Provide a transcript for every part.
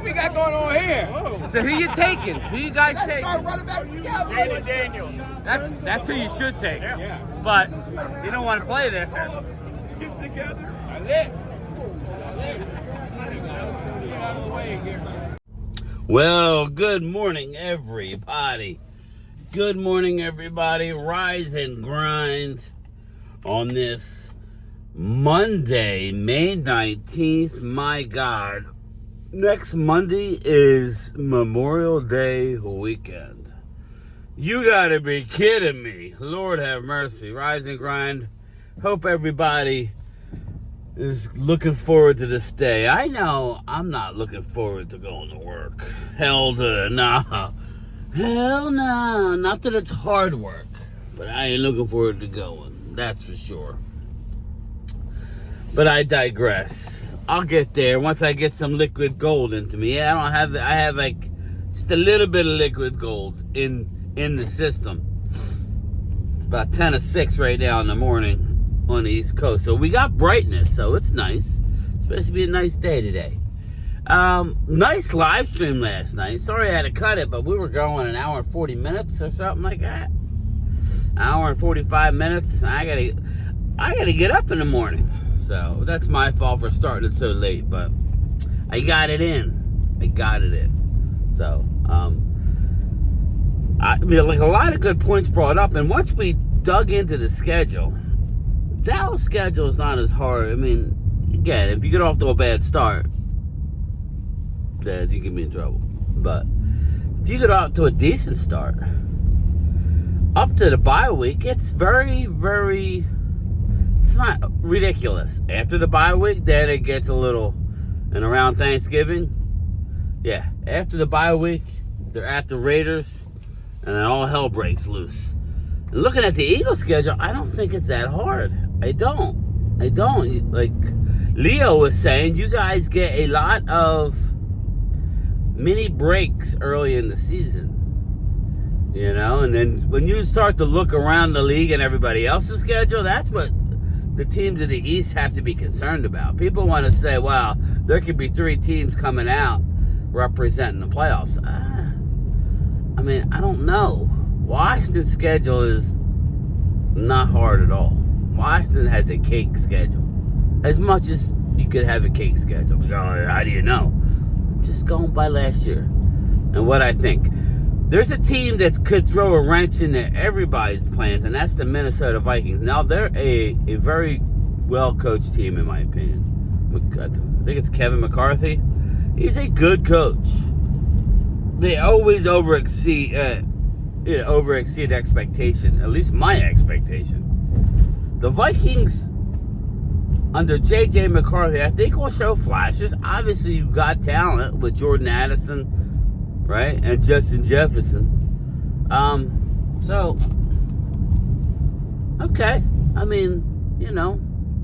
we got going on here? So who you taking? Who you guys taking? Running back to Cowboys. Daniel. That's who you should take. Yeah. But you don't want to play there. Get together. That's it. Get out of the way here. Well, good morning, everybody. Good morning, everybody. Rise and grind on this Monday, May 19th. My God. Next Monday is Memorial Day weekend. You gotta be kidding me. Lord have mercy. Rise and grind. Hope everybody is looking forward to this day. I know I'm not looking forward to going to work. Hell no. Hell no. Not that it's hard work, but I ain't looking forward to going. That's for sure. But I digress. I'll get there once I get some liquid gold into me. Yeah, I have like just a little bit of liquid gold in the system. It's about 10 to 6 right now in the morning on the East Coast. So we got brightness, so it's nice. It's supposed to be a nice day today. Nice live stream last night. Sorry I had to cut it, but we were going an hour and 40 minutes or something like that. Hour and 45 minutes. I gotta get up in the morning. So that's my fault for starting it so late, but I got it in. So, I mean, like a lot of good points brought up, and once we dug into the schedule, Dallas' schedule is not as hard. I mean, again, if you get off to a bad start, then you can be in trouble. But if you get off to a decent start, up to the bye week, it's very, very... It's not ridiculous. After the bye week, then it gets a little, and around Thanksgiving, yeah, after the bye week, they're at the Raiders, and then all hell breaks loose. And looking at the Eagles schedule, I don't think it's that hard. I don't. Like Leo was saying, you guys get a lot of mini breaks early in the season. You know, and then when you start to look around the league and everybody else's schedule, that's what the teams of the East have to be concerned about. People want to say, well, there could be 3 teams coming out representing the playoffs. I mean, I don't know. Washington's schedule is not hard at all. Washington has a cake schedule. As much as you could have a cake schedule. Oh, how do you know? I'm just going by last year and what I think. There's a team that could throw a wrench into everybody's plans, and that's the Minnesota Vikings. Now, they're a very well-coached team, in my opinion. I think it's Kevin McCarthy. He's a good coach. They always overexceed expectation, at least my expectation. The Vikings, under J.J. McCarthy, I think will show flashes. Obviously, you've got talent with Jordan Addison, right? And Justin Jefferson. So, okay. I mean, you know,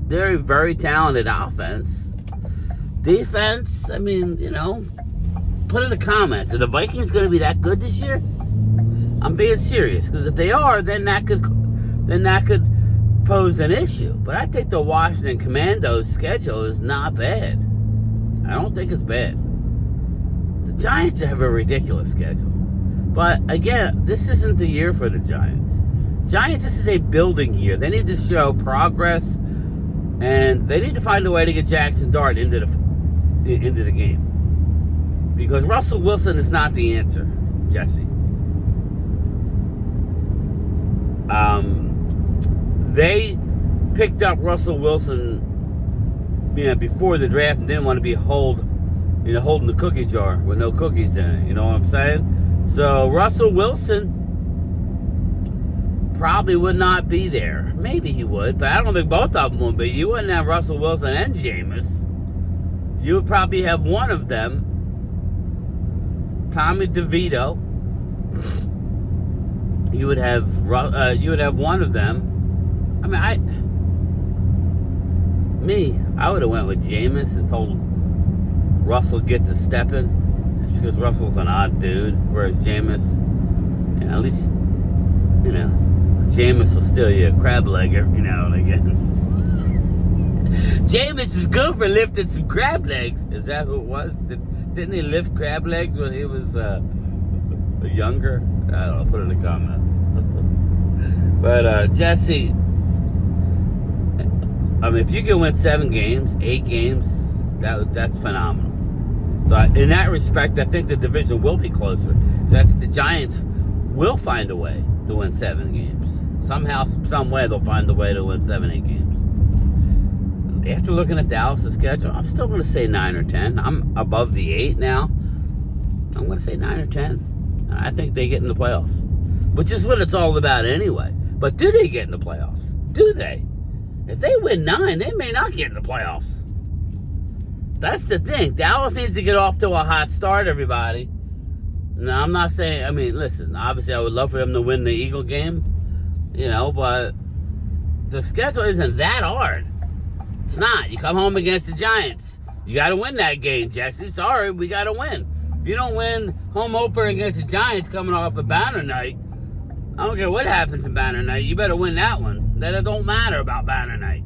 they're a very talented offense. Defense, I mean, you know, put in the comments. Are the Vikings going to be that good this year? I'm being serious. Because if they are, then that could pose an issue. But I think the Washington Commandos' schedule is not bad. I don't think it's bad. The Giants have a ridiculous schedule. But, again, this isn't the year for the Giants. Giants, this is a building year. They need to show progress, and they need to find a way to get Jackson Dart into the game. Because Russell Wilson is not the answer, Jesse. They picked up Russell Wilson, you know, before the draft and didn't want to be holding the cookie jar with no cookies in it. You know what I'm saying? So Russell Wilson probably would not be there. Maybe he would, but I don't think both of them would be. You wouldn't have Russell Wilson and Jameis. You would probably have one of them, Tommy DeVito. You would have one of them. I mean, I would have went with Jameis and told Russell get to stepping, just because Russell's an odd dude, whereas Jameis, you know, at least, you know, Jameis will steal you a crab leg every now and again. Jameis is good for lifting some crab legs. Is that who it was? Didn't he lift crab legs when he was younger? I don't know. Put it in the comments. But Jesse, I mean, if you can win 7 games, 8 games, that's phenomenal. So in that respect, I think the division will be closer. Because I think the Giants will find a way to win 7 games. Somehow, some way, they'll find a way to win 7, 8 games. After looking at Dallas' schedule, I'm still going to say 9 or 10. I'm above the 8 now. I'm going to say 9 or 10. I think they get in the playoffs, which is what it's all about anyway. But do they get in the playoffs? Do they? If they win 9, they may not get in the playoffs. That's the thing. Dallas needs to get off to a hot start, everybody. Now, I'm not saying, I mean, listen, obviously I would love for them to win the Eagle game, you know, but the schedule isn't that hard. It's not. You come home against the Giants. You got to win that game, Jesse. Sorry, we got to win. If you don't win home opener against the Giants coming off a banner night, I don't care what happens in banner night. You better win that one. Then it don't matter about banner night.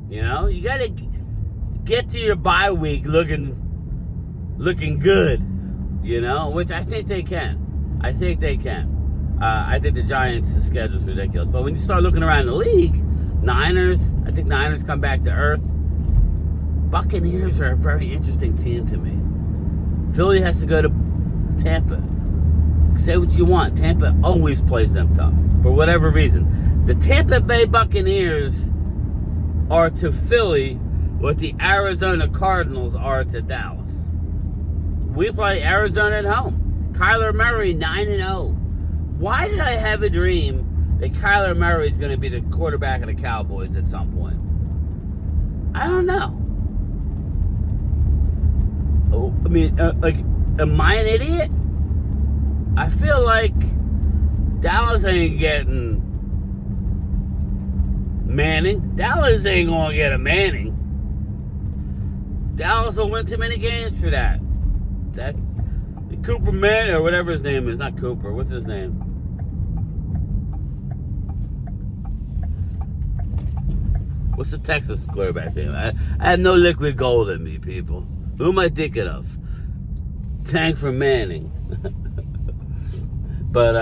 You know, you got to get to your bye week looking good. You know, which I think they can. I think they can. I think the Giants' schedule is ridiculous. But when you start looking around the league, Niners, I think Niners come back to earth. Buccaneers are a very interesting team to me. Philly has to go to Tampa. Say what you want. Tampa always plays them tough for whatever reason. The Tampa Bay Buccaneers are to Philly what the Arizona Cardinals are to Dallas. We play Arizona at home. Kyler Murray 9-0. Why did I have a dream that Kyler Murray is going to be the quarterback of the Cowboys at some point? I don't know. Oh, I mean, like, am I an idiot? I feel like Dallas ain't getting Manning. Dallas ain't going to get a Manning. Dallas will win too many games for that. That Cooper Man, or whatever his name is. Not Cooper. What's his name? What's the Texas quarterback name? I have no liquid gold in me, people. Who am I thinking of? Tank for Manning. But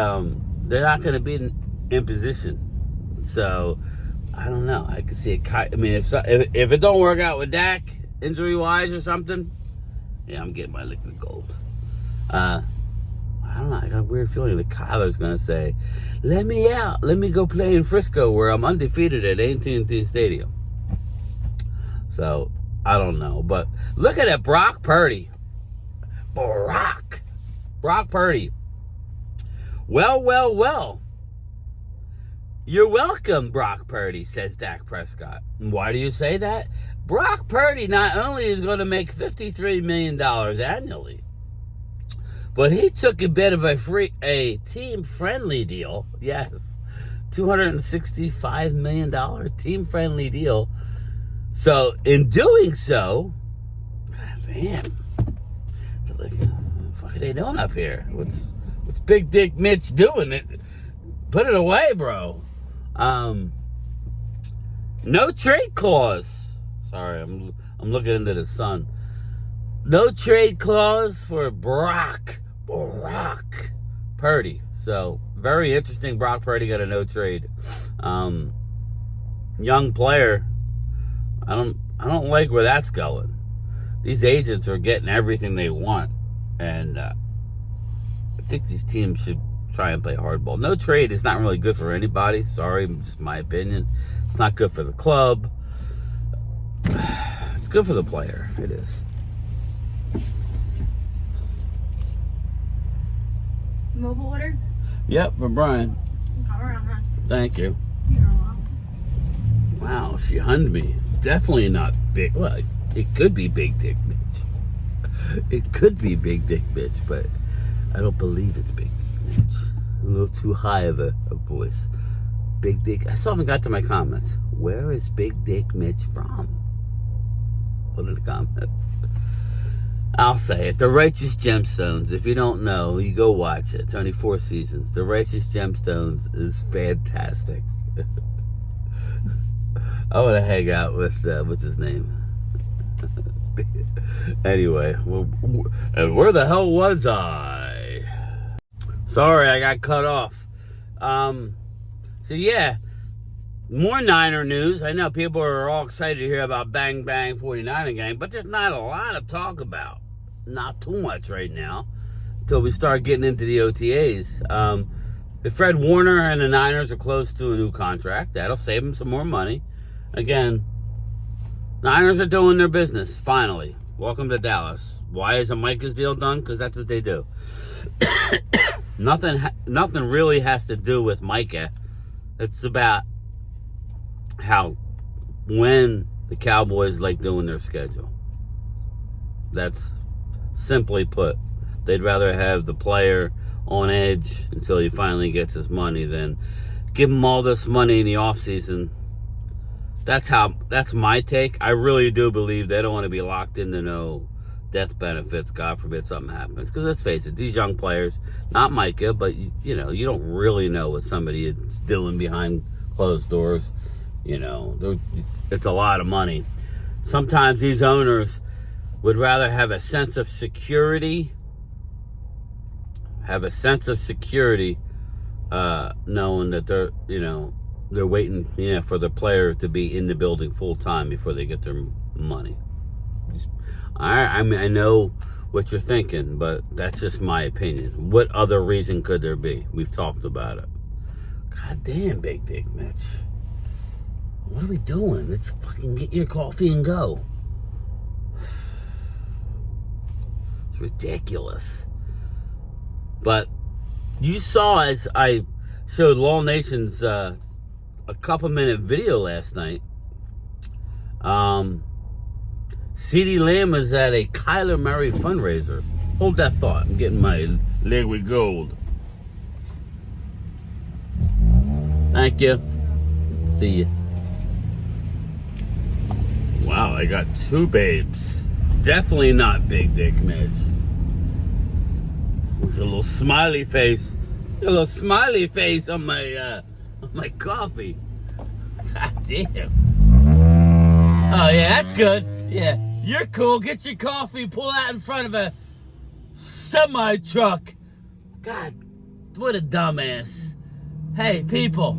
they're not going to be in position. So, I don't know. I can see it. I mean, if it don't work out with Dak, injury-wise or something, yeah, I'm getting my liquid gold. I don't know. I got a weird feeling that Kyler's going to say, let me out. Let me go play in Frisco where I'm undefeated at AT&T Stadium. So, I don't know. But look at it. Brock Purdy. Brock Purdy. Well. You're welcome, Brock Purdy, says Dak Prescott. And why do you say that? Brock Purdy not only is going to make $53 million annually, but he took a bit of a team-friendly deal. Yes, $265 million team-friendly deal. So, in doing so, man, what the fuck are they doing up here? What's Big Dick Mitch doing? Put it away, bro. No trade clause. Sorry, I'm looking into the sun. No trade clause for Brock Purdy. So very interesting. Brock Purdy got a no trade. Young player. I don't like where that's going. These agents are getting everything they want, and I think these teams should try and play hardball. No trade is not really good for anybody. Sorry, just my opinion. It's not good for the club. It's good for the player. It is. Mobile order? Yep, for Brian. All right, huh? Thank you. You're welcome. Wow, she hunned me. Definitely not big. Well, it could be Big Dick Mitch. It could be Big Dick Mitch, but I don't believe it's Big Dick Mitch. A little too high of a voice. Big Dick. I still haven't got to my comments. Where is Big Dick Mitch from? Put in the comments. I'll say it. The Righteous Gemstones. If you don't know, you go watch it. It's only 4 seasons. The Righteous Gemstones is fantastic. I want to hang out with, what's his name? Anyway, and where the hell was I? Sorry, I got cut off. So yeah, more Niner news. I know people are all excited to hear about Bang Bang 49er gang, but there's not a lot to talk about. Not too much right now until we start getting into the OTAs. If Fred Warner and the Niners are close to a new contract, that'll save them some more money. Again, Niners are doing their business, finally. Welcome to Dallas. Why isn't Micah's deal done? Because that's what they do. Nothing really has to do with Micah. It's about when the Cowboys like doing their schedule. That's simply put. They'd rather have the player on edge until he finally gets his money than give him all this money in the offseason. That's my take. I really do believe they don't want to be locked into no death benefits, God forbid something happens. Because let's face it, these young players, not Micah, but you don't really know what somebody is doing behind closed doors. It's a lot of money. Sometimes these owners would rather have a sense of security, knowing that they're waiting, for the player to be in the building full time before they get their money. I know what you're thinking, but that's just my opinion. What other reason could there be? We've talked about it. God damn, Big Dick Mitch. What are we doing? Let's fucking get your coffee and go. It's ridiculous. But you saw, as I showed Law Nation's a couple-minute video last night, CeeDee Lamb was at a Kyler Murray fundraiser. Hold that thought. I'm getting my liquid gold. Thank you. See you. Wow, I got two babes. Definitely not Big Dick Mitch. With a little smiley face. A little smiley face on my coffee. God damn. Oh yeah, that's good. Yeah, you're cool. Get your coffee, pull out in front of a semi-truck. God, what a dumbass. Hey, people,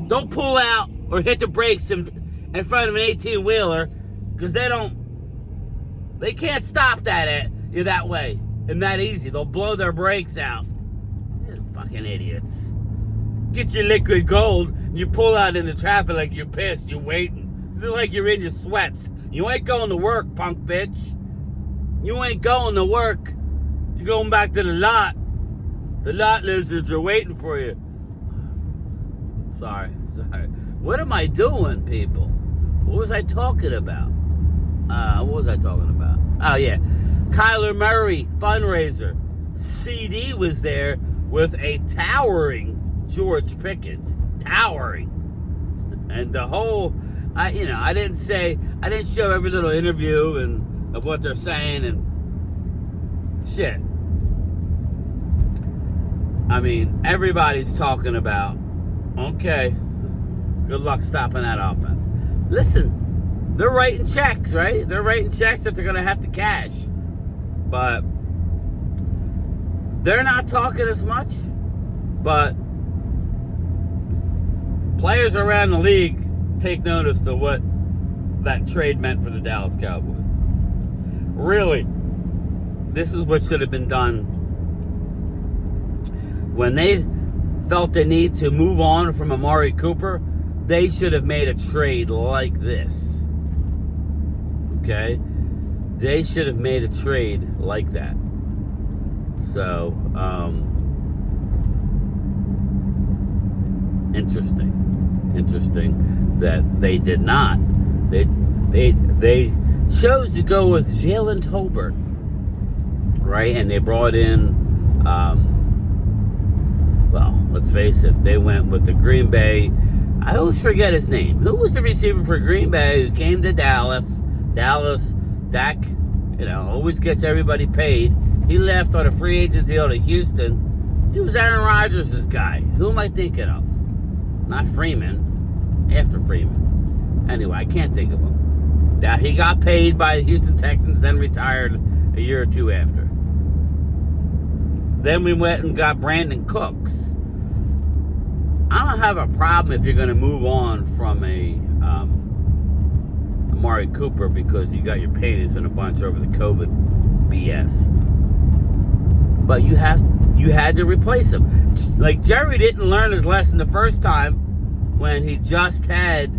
don't pull out or hit the brakes in front of an 18-wheeler, because they can't stop that way and that easy. They'll blow their brakes out. They're fucking idiots. Get your liquid gold, and you pull out into traffic like you're pissed. You're waiting. You look like you're in your sweats. You ain't going to work, punk bitch. You ain't going to work. You're going back to the lot. The lot lizards are waiting for you. Sorry. What am I doing, people? What was I talking about? Oh, yeah. Kyler Murray fundraiser. CD was there with a towering George Pickens. Towering. And the whole... I didn't show every little interview and of what they're saying and shit. I mean, everybody's talking about, okay, good luck stopping that offense. Listen, they're writing checks, right? They're writing checks that they're going to have to cash. But they're not talking as much. But players around the league take notice to what that trade meant for the Dallas Cowboys. Really, this is what should have been done when they felt the need to move on from Amari Cooper. They should have made a trade like this. Okay? They should have made a trade like that. So, interesting that they did not. They chose to go with Jalen Tolbert, right? And they brought in, let's face it, they went with the Green Bay. I always forget his name. Who was the receiver for Green Bay who came to Dallas? Dak, always gets everybody paid. He left on a free agent deal to Houston. He was Aaron Rodgers' guy. Who am I thinking of? Not Freeman. After Freeman. Anyway, I can't think of him. Now, he got paid by the Houston Texans, then retired a year or two after. Then we went and got Brandon Cooks. I don't have a problem if you're going to move on from Amari Cooper because you got your panties in a bunch over the COVID BS. But you had to replace him. Like, Jerry didn't learn his lesson the first time when he just had,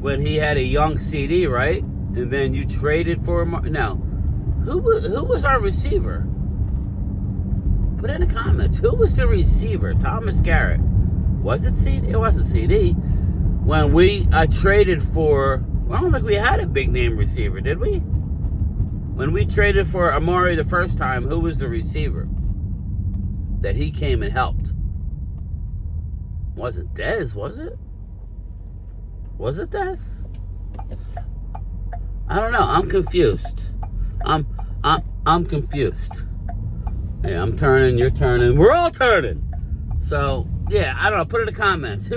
when he had a young CD, right? And then you traded for him. Now, who was our receiver? Put in the comments. Who was the receiver? Thomas Garrett. Was it CD? It wasn't CD. When we traded for, I don't think we had a big name receiver, did we? When we traded for Amari the first time, who was the receiver that he came and helped? Wasn't Dez, was it? Was it Dez? I don't know. I'm confused. I'm confused. Yeah, I'm turning, you're turning, we're all turning. So, yeah, I don't know. Put in the comments.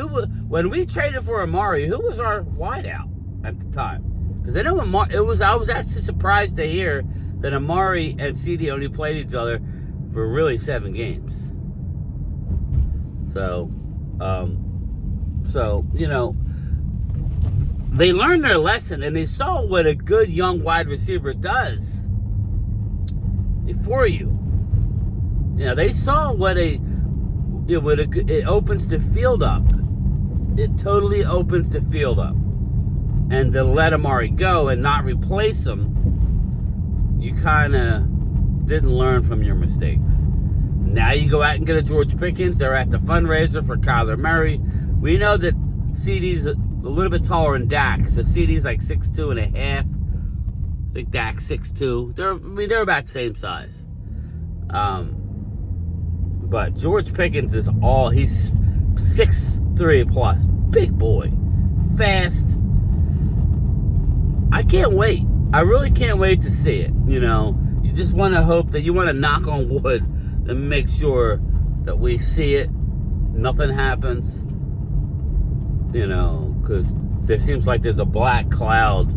When we traded for Amari, who was our wideout at the time? Because I know I was actually surprised to hear that Amari and CD only played each other for really 7 games. So, they learned their lesson and they saw what a good young wide receiver does for you. They saw it opens the field up. It totally opens the field up. And to let Amari go and not replace him, you kind of didn't learn from your mistakes. Now you go out and get a George Pickens. They're at the fundraiser for Kyler Murray. We know that CD's a little bit taller than Dak. So CD's like 6'2" and a half. I think Dak's 6'2". They're about the same size. But George Pickens he's 6'3" plus. Big boy. Fast. I can't wait. I really can't wait to see it. You just want to hope that you want to knock on wood and make sure that we see it. Nothing happens. Because there seems like there's a black cloud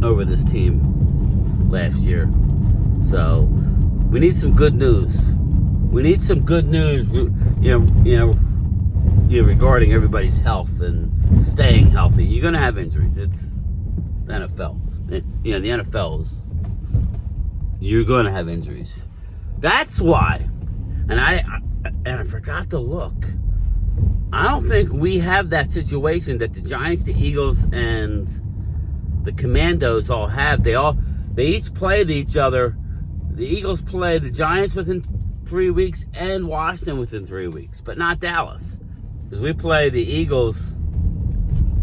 over this team last year. So we need some good news. We need some good news, regarding everybody's health and staying healthy. You're going to have injuries. It's the NFL. The NFL you're going to have injuries. That's why. And I forgot to look. I don't think we have that situation that the Giants, the Eagles, and the Commandos all have. They each played each other. The Eagles play the Giants within 3 weeks and Washington within 3 weeks, but not Dallas. Because we play the Eagles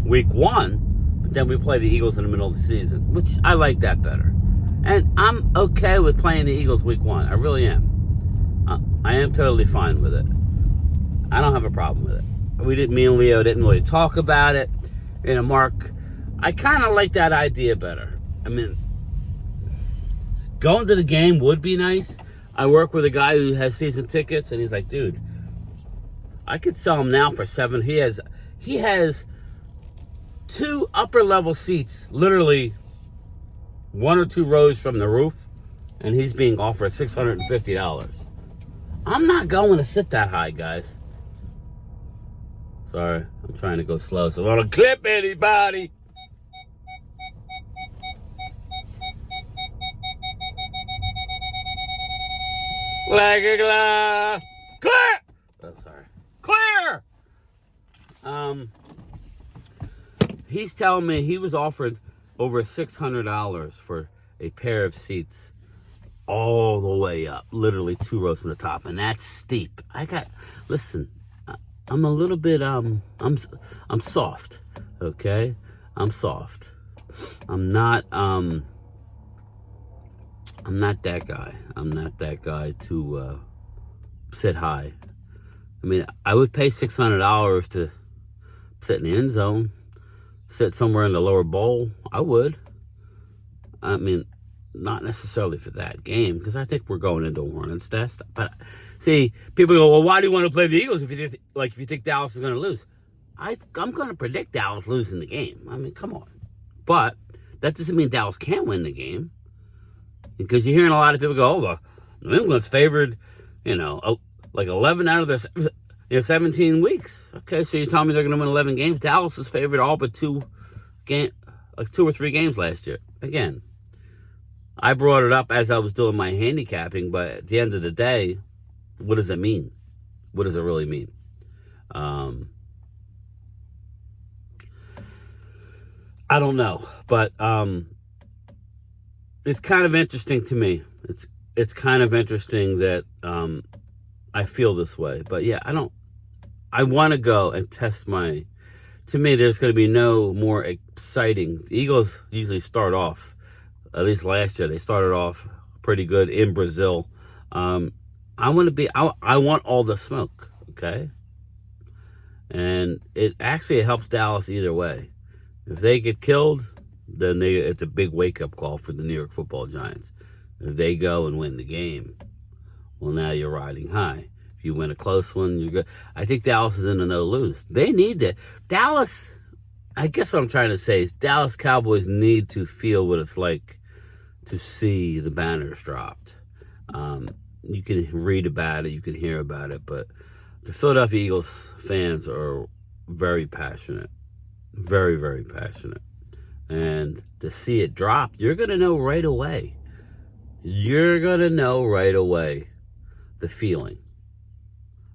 week 1, but then we play the Eagles in the middle of the season, which I like that better. And I'm okay with playing the Eagles week 1. I really am. I am totally fine with it. I don't have a problem with it. Me and Leo didn't really talk about it. Mark, I kind of like that idea better. I mean, going to the game would be nice. I work with a guy who has season tickets, and he's like, dude, I could sell him now for $7. He has 2 upper level seats, literally 1 or 2 rows from the roof, and he's being offered $650. I'm not going to sit that high, guys. Sorry, I'm trying to go slow, so I don't clip anybody. Like a glass. Clear! Oh, sorry. Clear! He's telling me he was offered over $600 for a pair of seats all the way up, literally 2 rows from the top, and that's steep. Listen, I'm a little bit, I'm soft, okay? I'm soft. I'm not that guy. I'm not that guy to sit high. I mean, I would pay $600 to sit in the end zone, sit somewhere in the lower bowl. I would. I mean, not necessarily for that game, because I think we're going into a Hornets test. But see, people go, well, why do you want to play the Eagles if you think Dallas is going to lose? I'm going to predict Dallas losing the game. I mean, come on. But that doesn't mean Dallas can't win the game. Because you're hearing a lot of people go, well, New England's favored, like 11 out of their 17 weeks. Okay, so you're telling me they're going to win 11 games? Dallas is favored all but two or three games last year. Again, I brought it up as I was doing my handicapping, but at the end of the day, what does it mean? What does it really mean? I don't know, but it's kind of interesting to me. It's kind of interesting that I feel this way, but yeah, I want to go and test to me, there's going to be no more exciting. The Eagles usually start off, at least last year, they started off pretty good in Brazil. I want all the smoke, okay? And it actually helps Dallas either way. If they get killed, then it's a big wake-up call for the New York Football Giants. If they go and win the game, well, now you're riding high. If you win a close one, you're good. I think Dallas is in a no-lose. They need that. Dallas, I guess what I'm trying to say is Dallas Cowboys need to feel what it's like to see the banners dropped. You can read about it, you can hear about it, but the Philadelphia Eagles fans are very passionate. Very, very passionate. And to see it drop, you're going to know right away. You're going to know right away the feeling.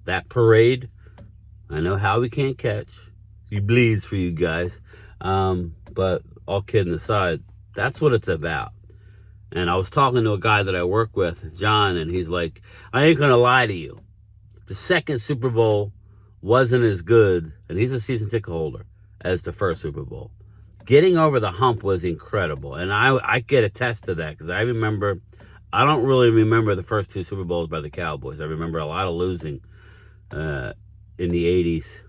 That parade, I know how we can't catch. He bleeds for you guys. But all kidding aside, that's what it's about. And I was talking to a guy that I work with, John, and he's like, I ain't going to lie to you. The second Super Bowl wasn't as good, and he's a season ticket holder, as the first Super Bowl. Getting over the hump was incredible. And I get attest to that because I don't really remember the first two Super Bowls by the Cowboys. I remember a lot of losing in the 80s.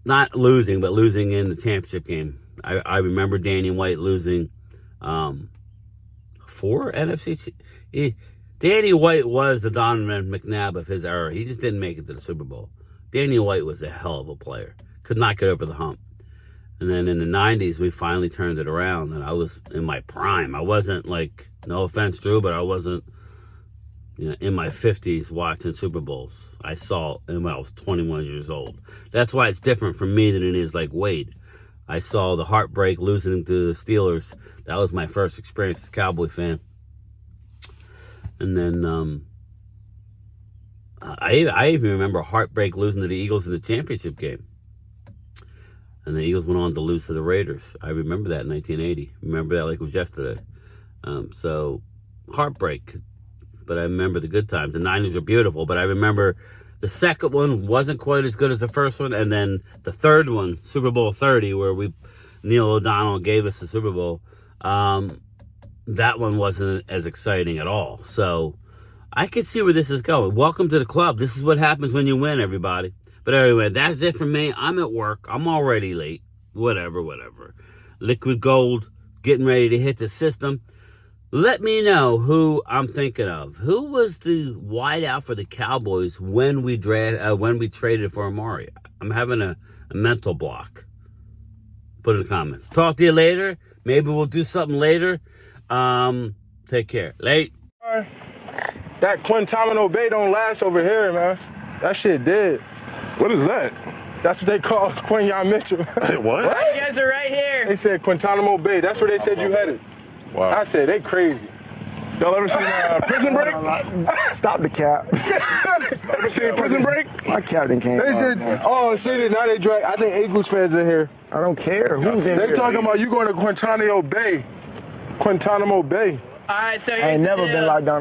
Not losing, but losing in the championship game. I remember Danny White losing 4 NFC. Danny White was the Donovan McNabb of his era. He just didn't make it to the Super Bowl. Danny White was a hell of a player. Could not get over the hump. And then in the 90s, we finally turned it around, and I was in my prime. I wasn't like, no offense, Drew, but I wasn't in my 50s watching Super Bowls. I saw when I was 21 years old. That's why it's different for me than it is like Wade. I saw the heartbreak losing to the Steelers. That was my first experience as a Cowboy fan. And then I even remember heartbreak losing to the Eagles in the championship game. And the Eagles went on to lose to the Raiders. I remember that in 1980. Remember that like it was yesterday. So heartbreak. But I remember the good times. The 90s are beautiful. But I remember the second one wasn't quite as good as the first one. And then the third one, Super Bowl 30, where Neil O'Donnell gave us the Super Bowl. That one wasn't as exciting at all. So I could see where this is going. Welcome to the club. This is what happens when you win, everybody. But anyway, that's it for me. I'm at work. I'm already late. Whatever. Liquid Gold getting ready to hit the system. Let me know who I'm thinking of. Who was the wideout for the Cowboys when we traded for Amari? I'm having a mental block. Put it in the comments. Talk to you later. Maybe we'll do something later. Take care. Late. That Quintamino Bay don't last over here, man. That shit dead. What is that? That's what they call Quinyon Mitchell. What? You guys are right here. They said Guantanamo Bay. That's where they said you headed. Wow. I said, they crazy. Y'all ever seen Prison Break? Stop the cap. Ever seen Prison Break? My captain came. They said, oh, see, now they drag. I think Eagles fans are here. I don't care. Who's in They here? talking about you going to Guantanamo Bay. Guantanamo Bay. All right, so I here's ain't the never deal. been locked down.